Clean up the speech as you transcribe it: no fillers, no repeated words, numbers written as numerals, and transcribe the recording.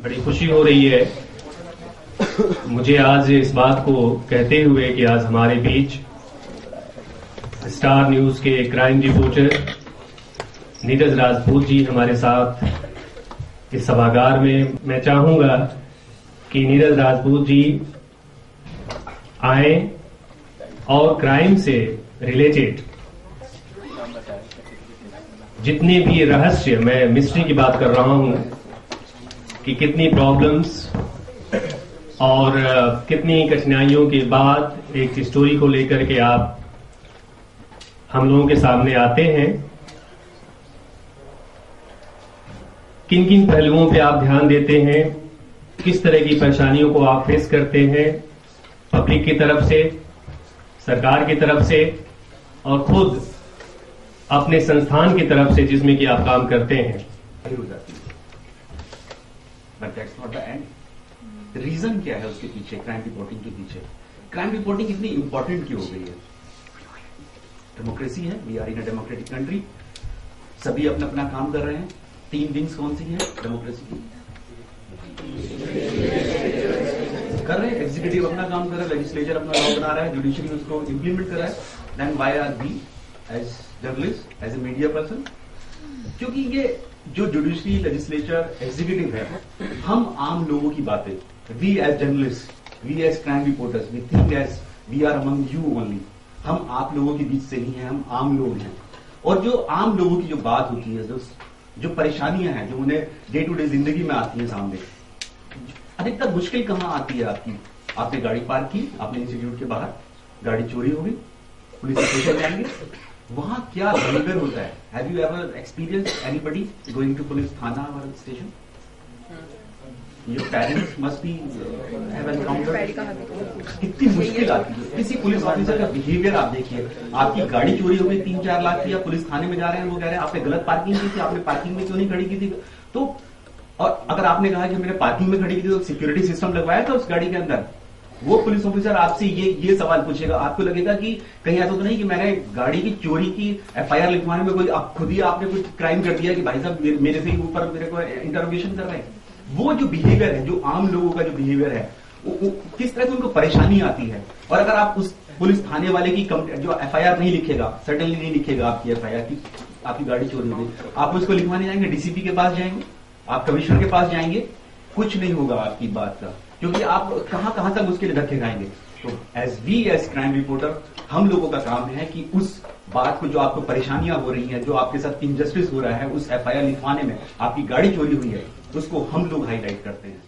बड़ी खुशी हो रही है मुझे आज इस बात को कहते हुए कि आज हमारे बीच स्टार न्यूज के क्राइम रिपोर्टर नीरज राजपूत जी हमारे साथ इस सभागार में। मैं चाहूंगा कि नीरज राजपूत जी आए और क्राइम से रिलेटेड जितने भी रहस्य, मैं मिस्ट्री की बात कर रहा हूं कि कितनी प्रॉब्लम्स और कितनी कठिनाइयों के बाद एक स्टोरी को लेकर के आप हम लोगों के सामने आते हैं, किन किन पहलुओं पे आप ध्यान देते हैं, किस तरह की परेशानियों को आप फेस करते हैं पब्लिक की तरफ से, सरकार की तरफ से और खुद अपने संस्थान की तरफ से जिसमें कि आप काम करते हैं। But that's not the end. Reason क्या है उसके पीछे, क्राइम रिपोर्टिंग के पीछे? क्राइम रिपोर्टिंग इतनी इंपॉर्टेंट क्यों हो गई है? डेमोक्रेसी है, we are in a democratic country, सभी अपना अपना काम कर रहे हैं। 3 विंग्स कौन सी है डेमोक्रेसी की? कर रहे हैं, एग्जीक्यूटिव अपना काम कर रहा है, लेजिस्लेचर अपना लॉ बना रहा है, जुडिशरी उसको इंप्लीमेंट कर रहा है। Then why are we as journalist, as a media person? क्योंकि ये जो जुडिशरी, लेजिस्लेचर, एग्जीक्यूटिव है, हम आम लोगों की बातें, we as journalist, we as crime reporters, we think as we are among you only. हम आप लोगों के बीच से ही हैं, हम आम लोग हैं। और जो आम लोगों की जो बात होती है, जो परेशानियां हैं, जो उन्हें डे टू डे जिंदगी में आती है सामने, अधिकतर मुश्किल कहां आती है आपकी? आपने गाड़ी पार्क की, आपने इंस्टीट्यूट के बाहर, गाड़ी चोरी हो गई, पुलिस स्टेशन जाएंगे, वहां क्या बिहेवियर होता है? Have you ever experience anybody going to police थाना और station? Your parents must be have encountered. कितनी मुश्किल आती है। किसी पुलिस ऑफिसर का बिहेवियर आप देखिए, आपकी गाड़ी चोरी हो गई 3-4 लाख की, आप पुलिस थाने में जा रहे हैं, वो कह रहे हैं आपने गलत पार्किंग की थी, आपने पार्किंग में क्यों नहीं खड़ी की थी? तो और अगर आपने कहा कि मैंने पार्किंग में खड़ी की थी तो सिक्योरिटी सिस्टम लगवाया था उस गाड़ी के अंदर, वो पुलिस ऑफिसर आपसे ये सवाल पूछेगा। आपको लगेगा कि कहीं ऐसा तो नहीं कि मैंने गाड़ी की चोरी की FIR लिखवाने में कोई खुद ही आपने कुछ क्राइम कर दिया कि भाई साहब मेरे से ही ऊपर मेरे को इंटरोगेशन कर रहे हैं? वो जो बिहेवियर है, जो आम लोगों का जो बिहेवियर है, वो किस तरह से उनको परेशानी आती है। और अगर आप उस पुलिस थाने वाले की जो FIR नहीं लिखेगा, सर्टेनली नहीं लिखेगा आपकी FIR की, आपकी गाड़ी चोरी हो गई, आप उसको लिखवाने जाएंगे, DCP के पास जाएंगे, आप कमिश्नर के पास जाएंगे, कुछ नहीं होगा आपकी बात का, क्योंकि आप कहां तक उसके लिए धक्के खाएंगे। तो एज क्राइम रिपोर्टर, हम लोगों का काम है कि उस बात को, जो आपको परेशानियां हो रही हैं, जो आपके साथ इनजस्टिस हो रहा है, उस FIR लिखवाने में आपकी गाड़ी चोरी हुई है, उसको हम लोग हाईलाइट करते हैं।